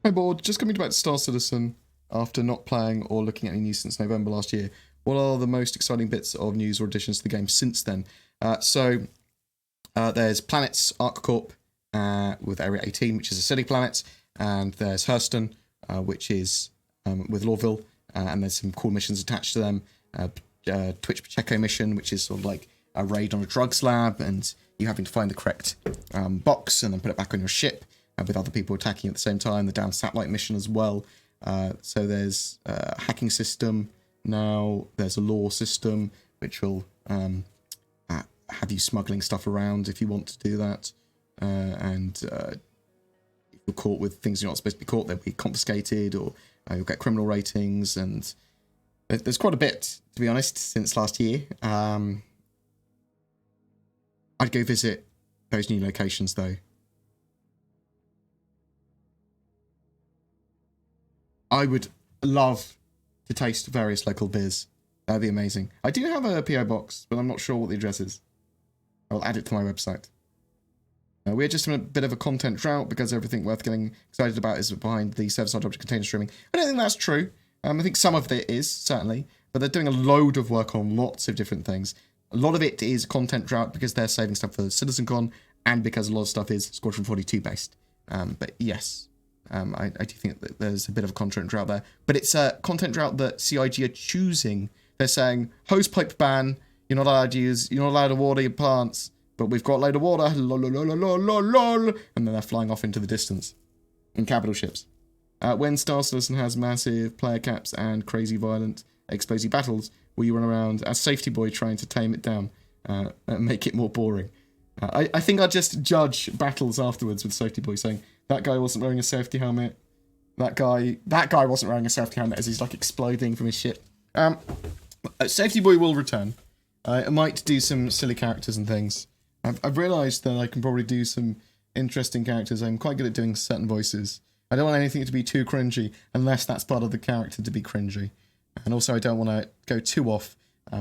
Hi Bored, just coming back to Star Citizen after not playing or looking at any news since November last year. What are the most exciting bits of news or additions to the game since then? There's Planets ArcCorp with Area 18, which is a city planet, and there's Hurston, which is with Lorville, and there's some cool missions attached to them. Twitch Pacheco mission, which is sort of like a raid on a drugs lab, and you having to find the correct box and then put it back on your ship with other people attacking at the same time. The down satellite mission as well. So there's a hacking system now. There's a law system which will have you smuggling stuff around if you want to do that. And if you're caught with things you're not supposed to be caught, they'll be confiscated, or you'll get criminal ratings. And there's quite a bit, to be honest, since last year. I'd go visit those new locations, though. I would love to taste various local beers. That'd be amazing. I do have a PO box, but I'm not sure what the address is. I'll add it to my website. We're just in a bit of a content drought because everything worth getting excited about is behind the server-side object container streaming. I don't think that's true. I think some of it is, certainly. But they're doing a load of work on lots of different things. A lot of it is content drought because they're saving stuff for CitizenCon, and because a lot of stuff is Squadron 42 based. But yes, I do think that there's a bit of a content drought there. But it's a content drought that CIG are choosing. They're saying, hosepipe ban, you're not allowed to water your plants, but we've got a load of water, lol, lol, lol, lol, lol, lol, and then they're flying off into the distance in capital ships. When Star Citizen has massive player caps and crazy violent explosive battles, will you run around as Safety Boy trying to tame it down and make it more boring? I think I'd just judge battles afterwards with Safety Boy saying, that guy wasn't wearing a safety helmet, that guy wasn't wearing a safety helmet, as he's like exploding from his ship. Safety Boy will return. I might do some silly characters and things. I've realised that I can probably do some interesting characters. I'm quite good at doing certain voices. I don't want anything to be too cringy, unless that's part of the character to be cringy. And also I don't want to go too off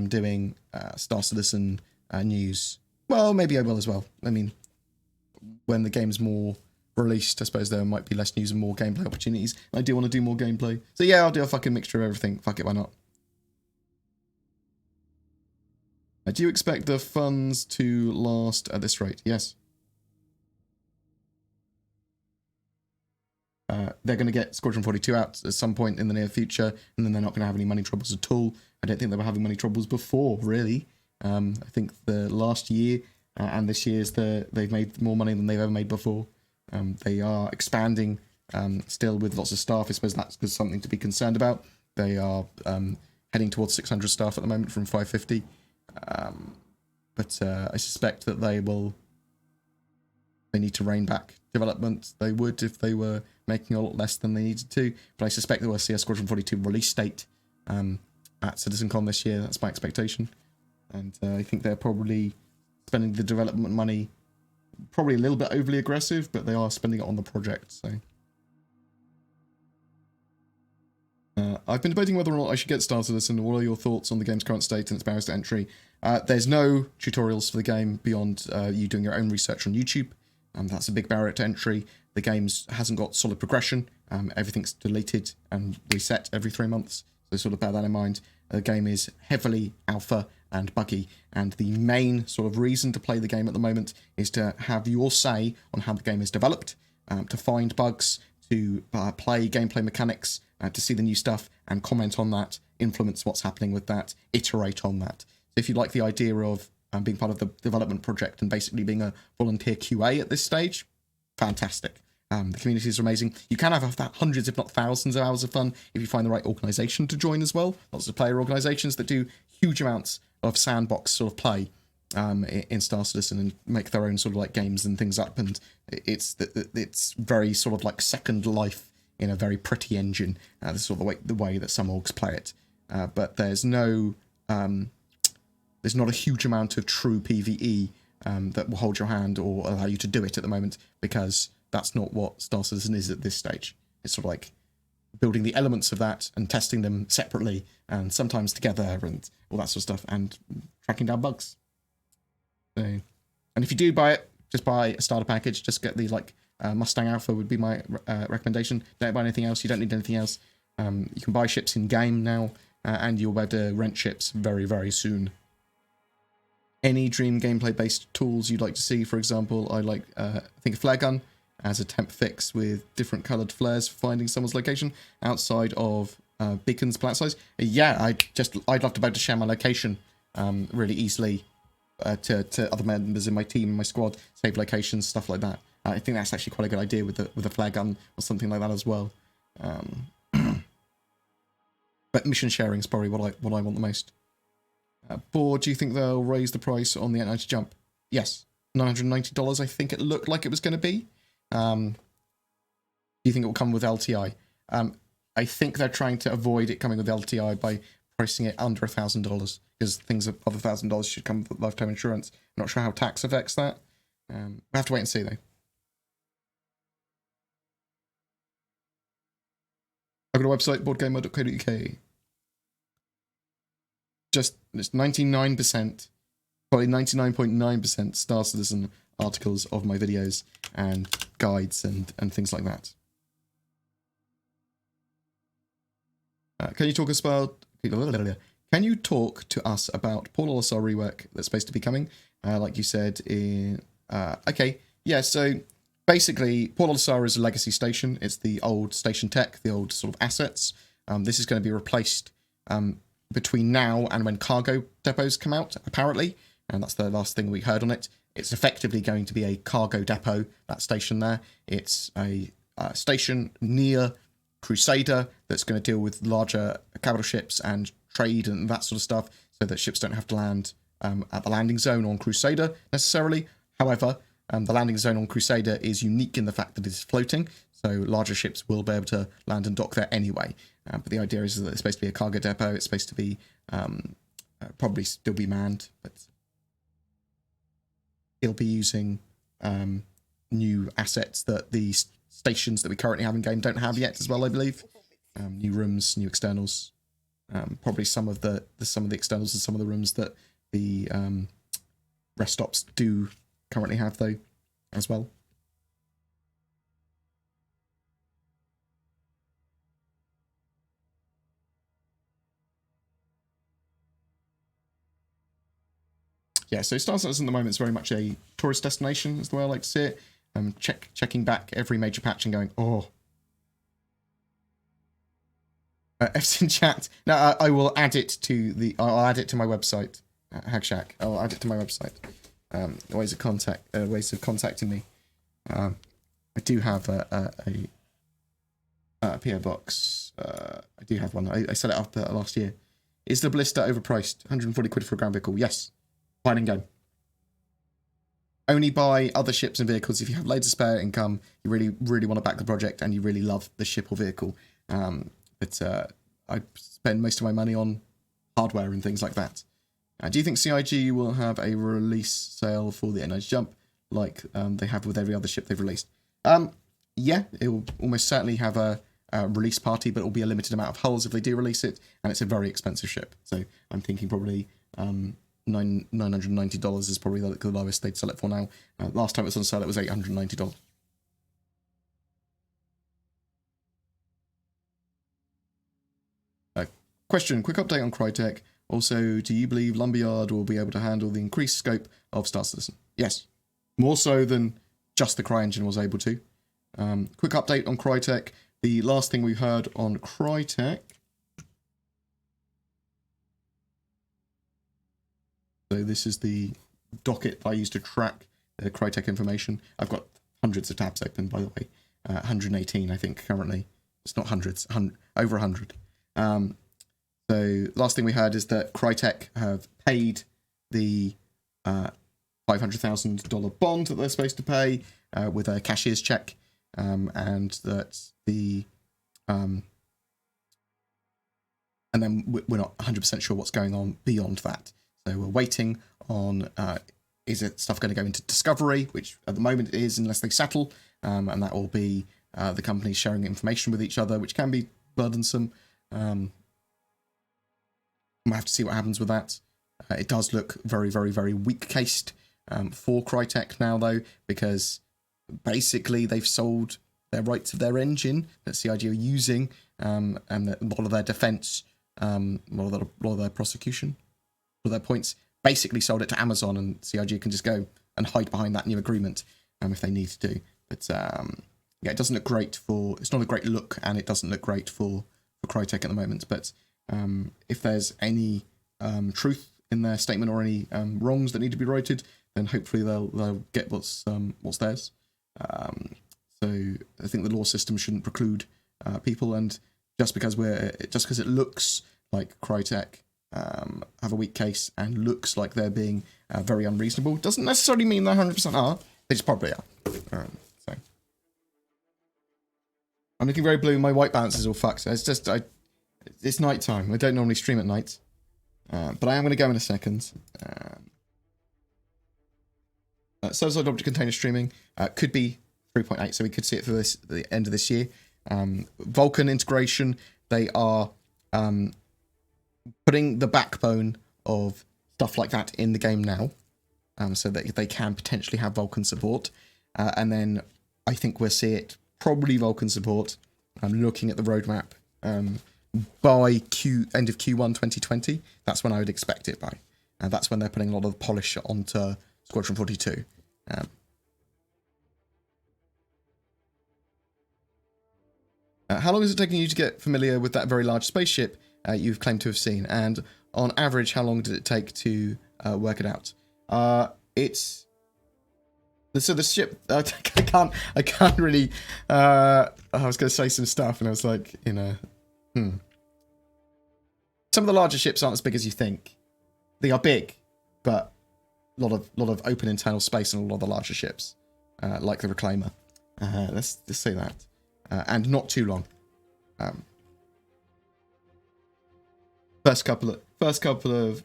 doing Star Citizen news. Well, maybe I will as well. I mean, when the game's more released, I suppose there might be less news and more gameplay opportunities. I do want to do more gameplay. So yeah, I'll do a fucking mixture of everything. Fuck it, why not? Do you expect the funds to last at this rate? Yes. They're going to get Squadron 42 out at some point in the near future, and then they're not going to have any money troubles at all. I don't think they were having money troubles before, really. I think the last year and this year's they've made more money than they've ever made before. They are expanding still with lots of staff. I suppose that's something to be concerned about. They are heading towards 600 staff at the moment from 550. But I suspect that they need to rein back development. They would if they were making a lot less than they needed to. But I suspect that we'll see a Squadron 42 release date at CitizenCon this year. That's my expectation. And I think they're probably spending the development money probably a little bit overly aggressive, but they are spending it on the project, so. I've been debating whether or not I should get Star Citizen. What are your thoughts on the game's current state and its barriers to entry? There's no tutorials for the game beyond you doing your own research on YouTube. That's a big barrier to entry. The game hasn't got solid progression. Everything's deleted and reset every 3 months. So sort of bear that in mind. The game is heavily alpha and buggy, and the main sort of reason to play the game at the moment is to have your say on how the game is developed, to find bugs, to play gameplay mechanics, to see the new stuff and comment on that, influence what's happening with that, iterate on that. So if you like the idea of being part of the development project and basically being a volunteer QA at this stage, fantastic. The communities are amazing. You can have hundreds, if not thousands of hours of fun if you find the right organisation to join as well. Lots of player organisations that do huge amounts of sandbox sort of play in Star Citizen and make their own sort of like games and things up. And it's very sort of like Second Life in a very pretty engine. This is sort of the way that some orgs play it. But there's no there's not a huge amount of true PvE that will hold your hand or allow you to do it at the moment, because that's not what Star Citizen is at this stage. It's sort of like building the elements of that and testing them separately and sometimes together and all that sort of stuff, and tracking down bugs. So, and if you do buy it, just buy a starter package. Just get the Mustang Alpha would be my recommendation. Don't buy anything else. You don't need anything else. You can buy ships in game now, and you'll be able to rent ships very, very soon. Any Dream gameplay based tools you'd like to see? For example, I think a flare gun as a temp fix with different coloured flares for finding someone's location outside of beacons planet size. Yeah, I'd love to be able to share my location really easily to other members in my team, my squad, save locations, stuff like that. I think that's actually quite a good idea with a flare gun or something like that as well. But mission sharing is probably what I want the most. Board, do you think they'll raise the price on the N90 jump? Yes, $990. I think it looked like it was going to be. Do you think it will come with LTI? I think they're trying to avoid it coming with LTI by pricing it under $1,000, because things above $1,000 should come with lifetime insurance. I'm not sure how tax affects that. We'll have to wait and see, though. I've got a website, boardgamer.co.uk. Just, it's 99%, probably 99.9% Star Citizen articles of my videos and guides and things like that. Can you talk to us about Paul Olisar rework that's supposed to be coming? Like you said in... okay, yeah, so basically Paul Olisar is a legacy station. It's the old station tech, the old sort of assets. This is going to be replaced between now and when cargo depots come out, apparently. And that's the last thing we heard on it. It's effectively going to be a cargo depot, that station there. It's a station near Crusader that's going to deal with larger capital ships and trade and that sort of stuff, so that ships don't have to land at the landing zone on Crusader necessarily. However, the landing zone on Crusader is unique in the fact that it's floating, so larger ships will be able to land and dock there anyway. But the idea is that it's supposed to be a cargo depot. It's supposed to be probably still be manned, but it'll be using new assets that the stations that we currently have in game don't have yet as well, I believe. New rooms, new externals. Probably some of the externals and some of the rooms that the rest stops do currently have, though, as well. Yeah, so Star Citizen at the moment is very much a tourist destination, is the way I like to see it. Checking back every major patch and going, oh. F's in chat. No, I will add it to I'll add it to my website, Hagshack. I'll add it to my website. Ways of contacting me. I do have a PO box. I do have one. I set it up last year. Is the Ballista overpriced? 140 quid for a ground vehicle? Yes. Fine and go. Only buy other ships and vehicles if you have loads of spare income, you really, really want to back the project, and you really love the ship or vehicle. But I spend most of my money on hardware and things like that. Do you think CIG will have a release sale for the N90 Jump like they have with every other ship they've released? Yeah, it will almost certainly have a release party, but it will be a limited amount of hulls if they do release it, and it's a very expensive ship. So I'm thinking probably $990 is probably the lowest they'd sell it for now. Last time it was on sale, it was $890. Question, quick update on Crytek. Also, do you believe Lumberyard will be able to handle the increased scope of Star Citizen? Yes. More so than just the CryEngine was able to. Quick update on Crytek. The last thing we heard on Crytek... So this is the docket I use to track the Crytek information. I've got hundreds of tabs open, by the way. 118, I think, currently. It's not hundreds, over 100. So last thing we heard is that Crytek have paid the $500,000 bond that they're supposed to pay with a cashier's check, and that the and then we're not 100% sure what's going on beyond that. So we're waiting on, is it stuff going to go into discovery, which at the moment it is unless they settle, and that will be the companies sharing information with each other, which can be burdensome. We'll have to see what happens with that. It does look very, very, very weak-cased for Crytek now, though, because basically they've sold their rights of their engine that CIG are using, and a lot of their defense, a lot of their prosecution, for their points, basically sold it to Amazon, and CIG can just go and hide behind that new agreement if they need to. But yeah, it doesn't look great for, it's not a great look, and it doesn't look great for Crytek at the moment. But if there's any truth in their statement or any wrongs that need to be righted, then hopefully they'll get what's theirs. So I think the law system shouldn't preclude people, and just because it looks like Crytek have a weak case and looks like they're being very unreasonable, doesn't necessarily mean they 100% are. They just probably are. So I'm looking very blue. My white balance is all fucked. It's just it's night time. I don't normally stream at night, but I am going to go in a second. Server-side object container streaming could be 3.8, so we could see it for the end of this year. Vulkan integration, they are putting the backbone of stuff like that in the game now, so that they can potentially have Vulkan support. And then I think we'll see it probably Vulkan support. I'm looking at the roadmap by end of Q1 2020. That's when I would expect it by. That's when they're putting a lot of polish onto Squadron 42. How long is it taking you to get familiar with that very large spaceship you've claimed to have seen? And on average, how long did it take to work it out? It's so the ship. I can't really. I was going to say some stuff, and I was like, Some of the larger ships aren't as big as you think. They are big, but a lot of open internal space in a lot of the larger ships, like the Reclaimer. Let's just say that. And not too long. First couple of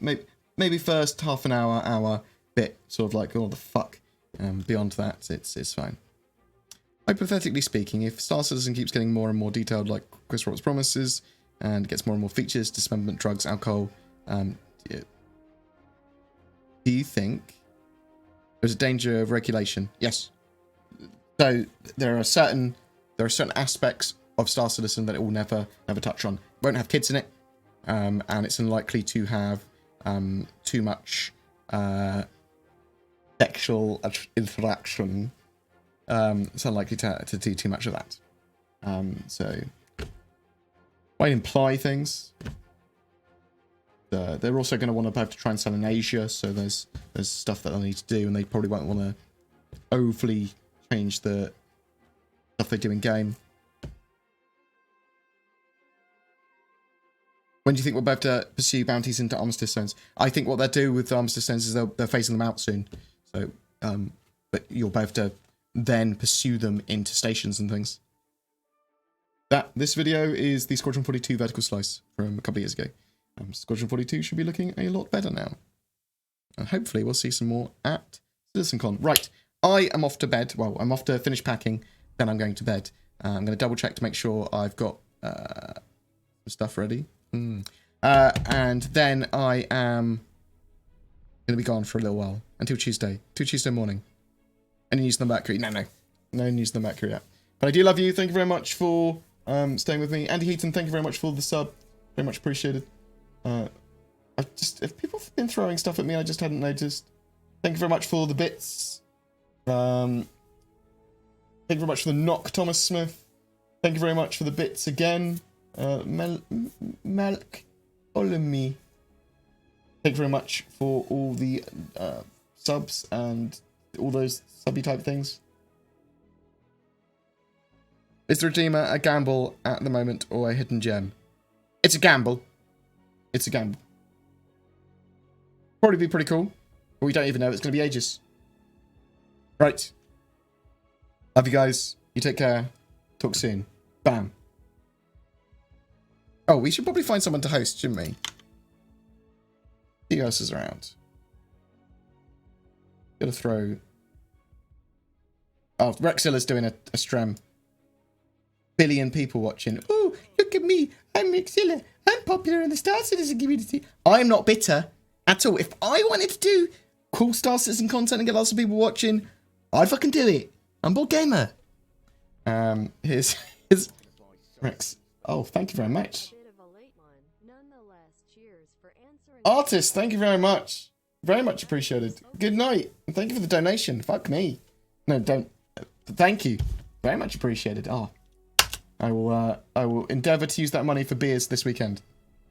maybe first half an hour bit, sort of like, oh the fuck. Beyond that, it's fine. Hypothetically speaking, if Star Citizen keeps getting more and more detailed, like Chris Roberts promises, and gets more and more features, dismemberment, drugs, alcohol, do you think there's a danger of regulation? Yes. So there are certain aspects of Star Citizen that it will never touch on. It won't have kids in it, and it's unlikely to have too much sexual interaction. It's unlikely to do too much of that. So might imply things. They're also going to want to have to try and sell in Asia, so there's stuff that they'll need to do, and they probably won't want to overly change the stuff they do in game. When do you think we'll be able to pursue bounties into armistice zones? I think what they'll do with the armistice zones is they're phasing them out soon. So, but you'll be able to then pursue them into stations and things. This video is the Squadron 42 vertical slice from a couple of years ago. Squadron 42 should be looking a lot better now. And hopefully we'll see some more at CitizenCon. Right, I am off to bed. Well, I'm off to finish packing, then I'm going to bed. I'm going to double check to make sure I've got some stuff ready. And then I am going to be gone for a little while, until Tuesday morning. Any news on the Mercury? No news on the Mercury yet. But I do love you. Thank you very much for staying with me. Andy Heaton, thank you very much for the sub. Very much appreciated. If people have been throwing stuff at me, I just hadn't noticed. Thank you very much for the bits. Thank you very much for the knock, Thomas Smith. Thank you very much for the bits again. Malk Olemi. Thank you very much for all the subs and all those subby type things. Is the Redeemer a gamble at the moment or a hidden gem? It's a gamble. It's a gamble. Probably be pretty cool. But we don't even know it's going to be Aegis. Right. Love you guys. You take care. Talk soon. Bam. Oh, we should probably find someone to host, shouldn't we? Who else is around? Gotta throw... Oh, Rexilla's doing a stream. Billion people watching. Oh, look at me. I'm Rexilla. I'm popular in the Star Citizen community. I'm not bitter at all. If I wanted to do cool Star Citizen content and get lots of people watching, I'd fucking do it. I'm BoredGamer. Here's Rex. Oh, thank you very much. Artist, thank you very much. Very much appreciated. Good night. And thank you for the donation. Fuck me. No, don't. Thank you. Very much appreciated. Oh, I will endeavour to use that money for beers this weekend.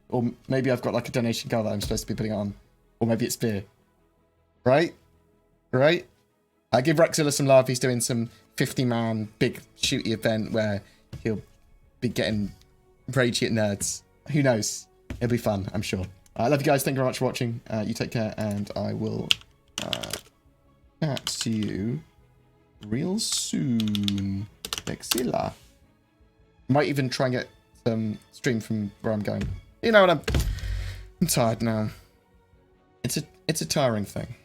Or maybe I've got like a donation card that I'm supposed to be putting it on. Or maybe it's beer. Right? Right? I give Rexilla some love. He's doing some 50-man big shooty event where he'll be getting ragey at nerds. Who knows? It'll be fun, I'm sure. I love you guys. Thank you very much for watching. You take care, and I will catch you real soon. Rexilla. Might even try and get some stream from where I'm going. You know what? I'm tired now. It's a tiring thing.